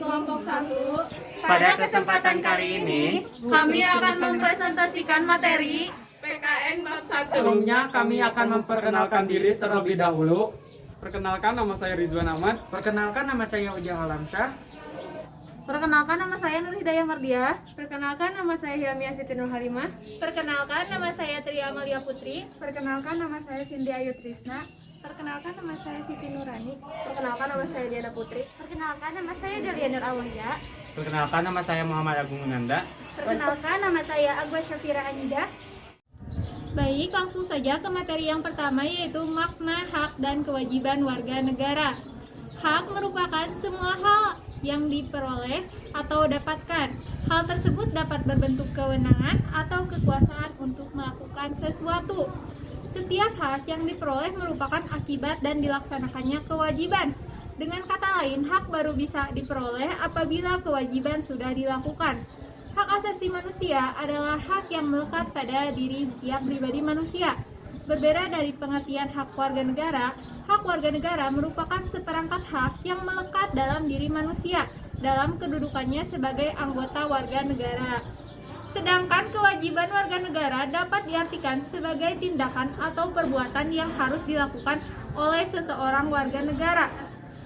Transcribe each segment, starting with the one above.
kelompok 1. Pada kesempatan kali ini, Kami akan mempresentasikan materi PKN bab 1. Sebelumnya kami akan memperkenalkan diri terlebih dahulu. Perkenalkan, nama saya Ridwan Ahmad. Perkenalkan, nama saya Ujang Alamsyah. Perkenalkan, nama saya Nur Hidayah Mardiah. Perkenalkan, nama saya Hilmiah Siti Nur Halimah. Perkenalkan, nama saya Tria Amalia Putri. Perkenalkan, nama saya Cindy Ayu Trisna. Perkenalkan, nama saya Siti Nurani. Perkenalkan, nama saya Diana Putri. Perkenalkan, nama saya Delia Nur Aulia. Perkenalkan, nama saya Muhammad Agung Munanda. Perkenalkan, nama saya Agwa Syafira Anida. Baik, langsung saja ke materi yang pertama, yaitu makna hak dan kewajiban warga negara. Hak merupakan semua hal yang diperoleh atau dapatkan. Hal tersebut dapat berbentuk kewenangan atau kekuasaan untuk melakukan sesuatu. Setiap hak yang diperoleh merupakan akibat dan dilaksanakannya kewajiban. Dengan kata lain, hak baru bisa diperoleh apabila kewajiban sudah dilakukan. Hak asasi manusia adalah hak yang melekat pada diri setiap pribadi manusia. Berbeda dari pengertian hak warga negara merupakan seperangkat hak yang melekat dalam diri manusia dalam kedudukannya sebagai anggota warga negara. Sedangkan kewajiban warga negara dapat diartikan sebagai tindakan atau perbuatan yang harus dilakukan oleh seseorang warga negara,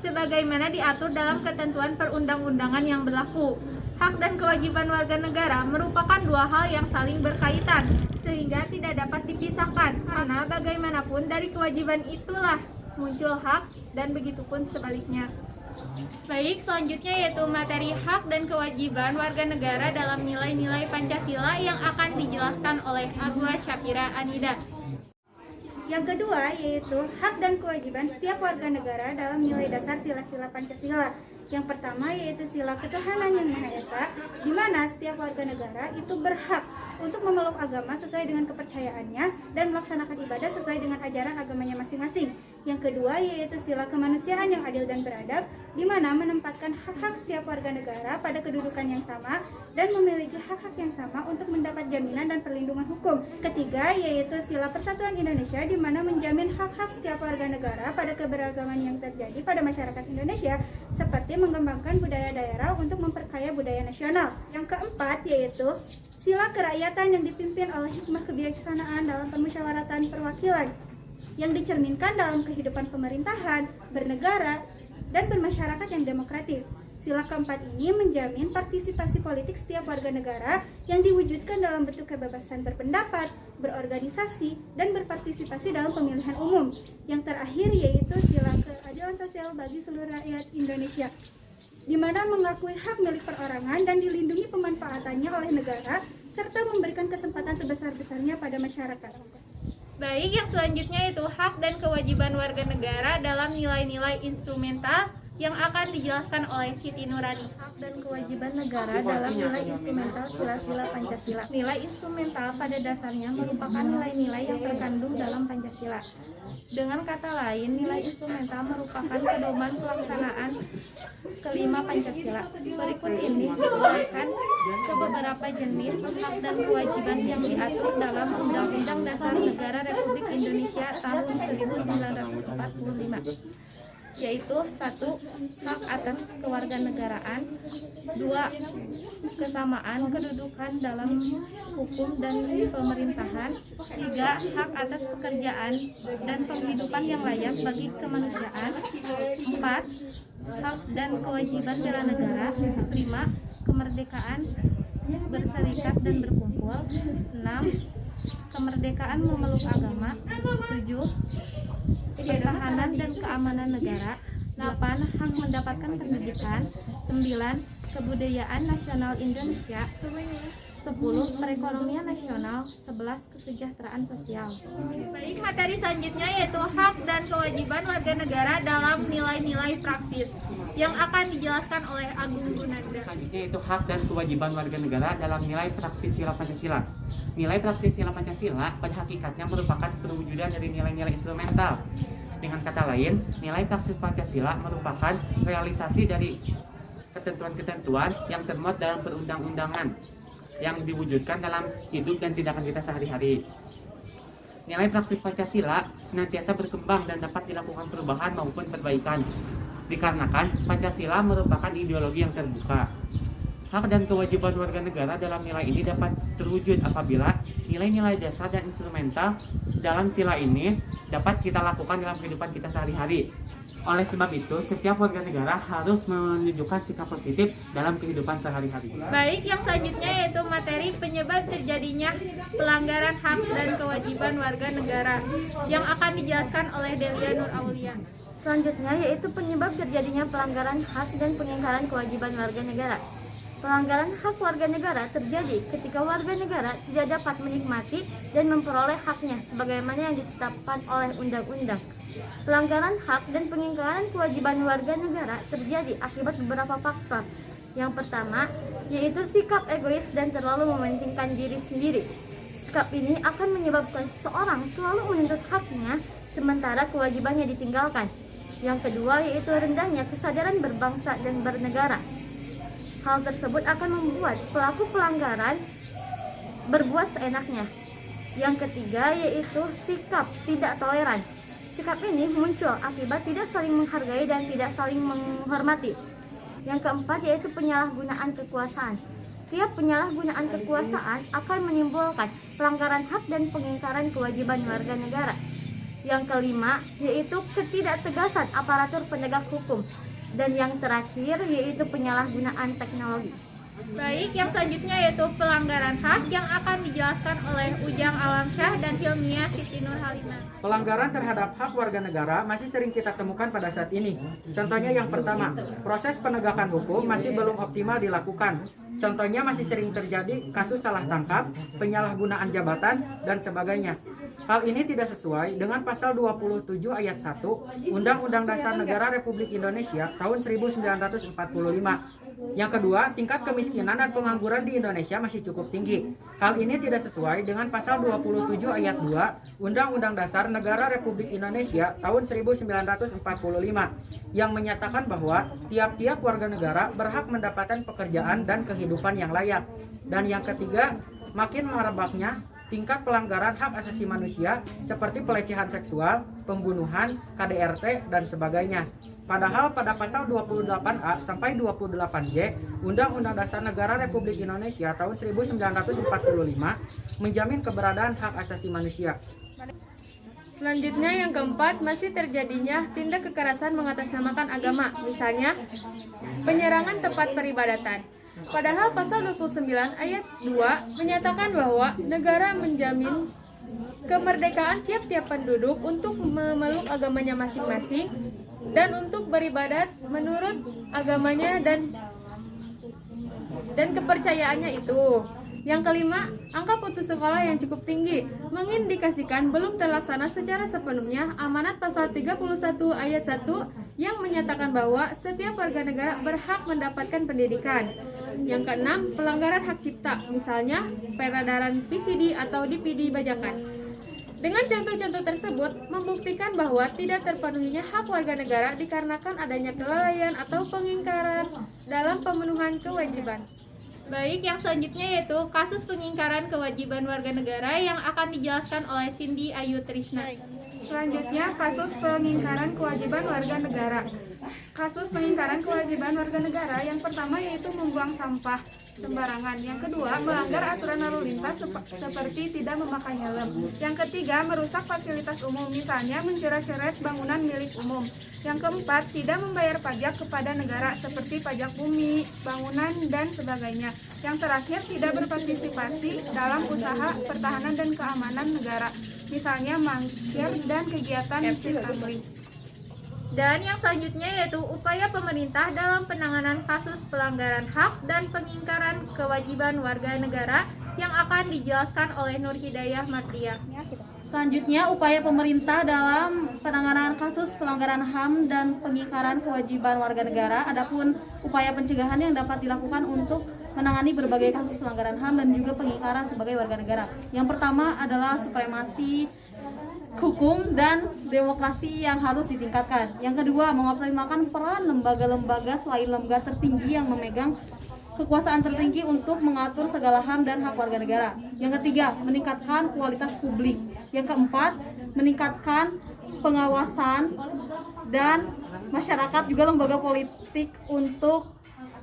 sebagaimana diatur dalam ketentuan perundang-undangan yang berlaku. Hak dan kewajiban warga negara merupakan dua hal yang saling berkaitan, sehingga tidak dapat dipisahkan, karena bagaimanapun dari kewajiban itulah muncul hak, dan begitupun sebaliknya. Baik, selanjutnya yaitu materi hak dan kewajiban warga negara dalam nilai-nilai Pancasila yang akan dijelaskan oleh Agwa Syafira Anida. Yang kedua yaitu hak dan kewajiban setiap warga negara dalam nilai dasar sila-sila Pancasila. Yang pertama yaitu sila ketuhanan yang Maha Esa, di mana setiap warga negara itu berhak untuk memeluk agama sesuai dengan kepercayaannya dan melaksanakan ibadah sesuai dengan ajaran agamanya masing-masing. Yang kedua yaitu sila kemanusiaan yang adil dan beradab, di mana menempatkan hak-hak setiap warga negara pada kedudukan yang sama dan memiliki hak-hak yang sama untuk mendapat jaminan dan perlindungan hukum. Ketiga yaitu sila persatuan Indonesia, di mana menjamin hak-hak setiap warga negara pada keberagaman yang terjadi pada masyarakat Indonesia, seperti mengembangkan budaya daerah untuk memperkaya budaya nasional. Yang keempat yaitu sila kerakyatan yang dipimpin oleh hikmah kebijaksanaan dalam permusyawaratan perwakilan yang dicerminkan dalam kehidupan pemerintahan, bernegara, dan bermasyarakat yang demokratis. Sila keempat ini menjamin partisipasi politik setiap warga negara yang diwujudkan dalam bentuk kebebasan berpendapat, berorganisasi, dan berpartisipasi dalam pemilihan umum. Yang terakhir yaitu sila keadilan sosial bagi seluruh rakyat Indonesia, di mana mengakui hak milik perorangan dan dilindungi pemanfaatannya oleh negara, serta memberikan kesempatan sebesar-besarnya pada masyarakat. Baik, yang selanjutnya itu hak dan kewajiban warga negara dalam nilai-nilai instrumental yang akan dijelaskan oleh Siti Nurani. Hak dan kewajiban negara dalam nilai instrumental sila-sila Pancasila. Nilai instrumental pada dasarnya merupakan nilai-nilai yang terkandung dalam Pancasila. Dengan kata lain, nilai instrumental merupakan pedoman pelaksanaan kelima Pancasila. Berikut ini diuraikan ke beberapa jenis hak dan kewajiban yang diatur dalam Undang-Undang Dasar Negara Republik Indonesia tahun 1945. Yaitu 1. Hak atas kewarganegaraan, 2. Kesamaan kedudukan dalam hukum dan pemerintahan, 3. Hak atas pekerjaan dan penghidupan yang layak bagi kemanusiaan, 4. Hak dan kewajiban bela negara, 5. Kemerdekaan berserikat dan berkumpul, 6. Kemerdekaan memeluk agama, 7. Pertahanan dan keamanan negara, 8. Hak mendapatkan pendidikan, 9. Kebudayaan nasional Indonesia, 10. Perekonomian nasional, 11. Kesejahteraan sosial. Baik, materi selanjutnya yaitu hak dan kewajiban warga negara dalam nilai-nilai praksis yang akan dijelaskan oleh Agung Gunanda. selanjutnya itu hak dan kewajiban warga negara dalam nilai praksi sila Pancasila. Nilai praksi sila Pancasila pada hakikatnya merupakan perwujudan dari nilai-nilai instrumental. Dengan kata lain, nilai praksi Pancasila merupakan realisasi dari ketentuan-ketentuan yang termuat dalam perundang-undangan yang diwujudkan dalam hidup dan tindakan kita sehari-hari. Nilai praksis Pancasila senantiasa berkembang dan dapat dilakukan perubahan maupun perbaikan. dikarenakan Pancasila merupakan ideologi yang terbuka. Hak dan kewajiban warga negara dalam nilai ini dapat terwujud apabila nilai-nilai dasar dan instrumental dalam sila ini dapat kita lakukan dalam kehidupan kita sehari-hari. Oleh sebab itu, setiap warga negara harus menunjukkan sikap positif dalam kehidupan sehari-hari. Baik, yang selanjutnya yaitu materi penyebab terjadinya pelanggaran hak dan kewajiban warga negara yang akan dijelaskan oleh Delia Nur Aulia. Selanjutnya yaitu penyebab terjadinya pelanggaran hak dan pengingkaran kewajiban warga negara. Pelanggaran hak warga negara terjadi ketika warga negara tidak dapat menikmati dan memperoleh haknya sebagaimana yang ditetapkan oleh undang-undang. Pelanggaran hak dan pengingkaran kewajiban warga negara terjadi akibat beberapa faktor. Yang pertama, yaitu sikap egois dan terlalu mementingkan diri sendiri. Sikap ini akan menyebabkan seseorang selalu menuntut haknya sementara kewajibannya ditinggalkan. Yang kedua, yaitu rendahnya kesadaran berbangsa dan bernegara. Hal tersebut akan membuat pelaku pelanggaran berbuat seenaknya. Yang ketiga yaitu sikap tidak toleran. Sikap ini muncul akibat tidak saling menghargai dan tidak saling menghormati. Yang keempat yaitu penyalahgunaan kekuasaan. Setiap penyalahgunaan kekuasaan akan menimbulkan pelanggaran hak dan pengingkaran kewajiban warga negara. Yang kelima yaitu ketidaktegasan aparatur penegak hukum. Dan yang terakhir yaitu penyalahgunaan teknologi. Baik, yang selanjutnya yaitu pelanggaran hak yang akan dijelaskan oleh Ujang Alamsyah dan Hilmiah Siti Nurhalimah. Pelanggaran terhadap hak warga negara masih sering kita temukan pada saat ini. Contohnya yang pertama, proses penegakan hukum masih belum optimal dilakukan. Contohnya masih sering terjadi kasus salah tangkap, penyalahgunaan jabatan, dan sebagainya. Hal ini tidak sesuai dengan pasal 27 ayat 1 Undang-Undang Dasar Negara Republik Indonesia tahun 1945. Yang kedua, tingkat kemiskinan dan pengangguran di Indonesia masih cukup tinggi. Hal ini tidak sesuai dengan pasal 27 ayat 2 Undang-Undang Dasar Negara Republik Indonesia tahun 1945 yang menyatakan bahwa tiap-tiap warga negara berhak mendapatkan pekerjaan dan kehidupan yang layak. Dan yang ketiga, makin merebaknya tingkat pelanggaran hak asasi manusia seperti pelecehan seksual, pembunuhan, KDRT, dan sebagainya. Padahal pada pasal 28A sampai 28J Undang-Undang Dasar Negara Republik Indonesia tahun 1945 menjamin keberadaan hak asasi manusia. Selanjutnya yang keempat masih terjadinya tindak kekerasan mengatasnamakan agama, misalnya penyerangan tempat peribadatan. Padahal pasal 29 ayat 2 menyatakan bahwa negara menjamin kemerdekaan tiap-tiap penduduk untuk memeluk agamanya masing-masing dan untuk beribadat menurut agamanya dan kepercayaannya itu. Yang kelima, angka putus sekolah yang cukup tinggi mengindikasikan belum terlaksana secara sepenuhnya amanat pasal 31 ayat 1 yang menyatakan bahwa setiap warga negara berhak mendapatkan pendidikan. Yang keenam, pelanggaran hak cipta, misalnya peredaran PCD atau DVD bajakan. Dengan contoh-contoh tersebut membuktikan bahwa tidak terpenuhinya hak warga negara dikarenakan adanya kelalaian atau pengingkaran dalam pemenuhan kewajiban. Baik, yang selanjutnya yaitu kasus pengingkaran kewajiban warga negara yang akan dijelaskan oleh Cindy Ayu Trisna. Selanjutnya, kasus pengingkaran kewajiban warga negara. Kasus pengingkaran kewajiban warga negara yang pertama yaitu membuang sampah sembarangan. Yang kedua, melanggar aturan lalu lintas seperti tidak memakai helm. Yang ketiga, merusak fasilitas umum, misalnya mencoret-coret bangunan milik umum. Yang keempat, tidak membayar pajak kepada negara seperti pajak bumi, bangunan, dan sebagainya. Yang terakhir, tidak berpartisipasi dalam usaha pertahanan dan keamanan negara, misalnya mangkir dan kegiatan sistem. Dan yang selanjutnya yaitu upaya pemerintah dalam penanganan kasus pelanggaran hak dan pengingkaran kewajiban warga negara yang akan dijelaskan oleh Nur Hidayah Martia. Selanjutnya, upaya pemerintah dalam penanganan kasus pelanggaran HAM dan pengingkaran kewajiban warga negara. Adapun upaya pencegahan yang dapat dilakukan untuk menangani berbagai kasus pelanggaran HAM dan juga pengingkaran sebagai warga negara. Yang pertama adalah supremasi hukum dan demokrasi yang harus ditingkatkan. Yang kedua, mengoptimalkan peran lembaga-lembaga selain lembaga tertinggi yang memegang kekuasaan tertinggi untuk mengatur segala HAM dan hak warga negara. Yang ketiga, meningkatkan kualitas publik. Yang keempat, meningkatkan pengawasan dan masyarakat juga lembaga politik untuk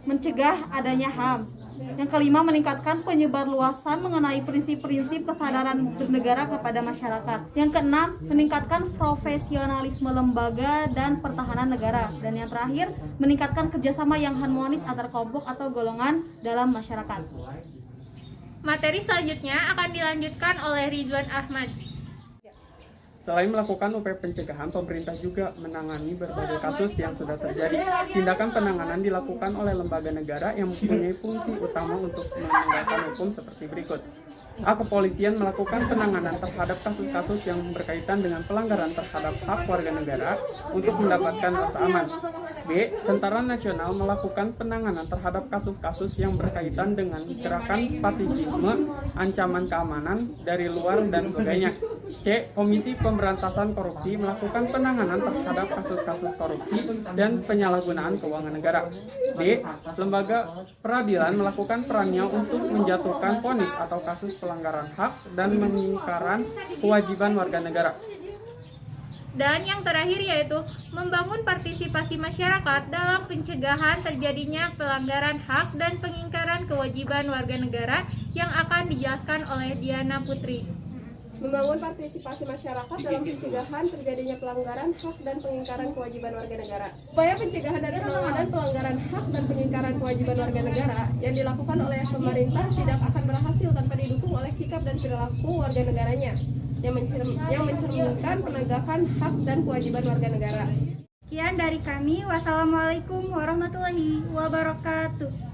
mencegah adanya HAM. Yang kelima, meningkatkan penyebarluasan mengenai prinsip-prinsip kesadaran bernegara kepada masyarakat. Yang keenam, meningkatkan profesionalisme lembaga dan pertahanan negara. Dan yang terakhir, meningkatkan kerjasama yang harmonis antar kelompok atau golongan dalam masyarakat. Materi selanjutnya akan dilanjutkan oleh Ridwan Ahmad. Selain melakukan upaya pencegahan, pemerintah juga menangani berbagai kasus yang sudah terjadi. Tindakan penanganan dilakukan oleh lembaga negara yang mempunyai fungsi utama untuk menegakkan hukum seperti berikut. A. Kepolisian melakukan penanganan terhadap kasus-kasus yang berkaitan dengan pelanggaran terhadap hak warga negara untuk mendapatkan rasa aman. B. Tentara Nasional melakukan penanganan terhadap kasus-kasus yang berkaitan dengan gerakan separatisme, ancaman keamanan dari luar dan sebagainya. C. Komisi Pemberantasan Korupsi melakukan penanganan terhadap kasus-kasus korupsi dan penyalahgunaan keuangan negara. D. Lembaga peradilan melakukan perannya untuk menjatuhkan vonis atau kasus pelanggaran hak dan pengingkaran kewajiban warga negara. Dan yang terakhir yaitu membangun partisipasi masyarakat dalam pencegahan terjadinya pelanggaran hak dan pengingkaran kewajiban warga negara yang akan dijelaskan oleh Diana Putri. Membangun partisipasi masyarakat dalam pencegahan terjadinya pelanggaran hak dan pengingkaran kewajiban warga negara. Upaya pencegahan dan penanganan pelanggaran hak dan pengingkaran kewajiban warga negara yang dilakukan oleh pemerintah tidak akan berhasil tanpa didukung oleh sikap dan perilaku warga negaranya yang mencerminkan penegakan hak dan kewajiban warga negara. Sekian dari kami. Wassalamualaikum warahmatullahi wabarakatuh.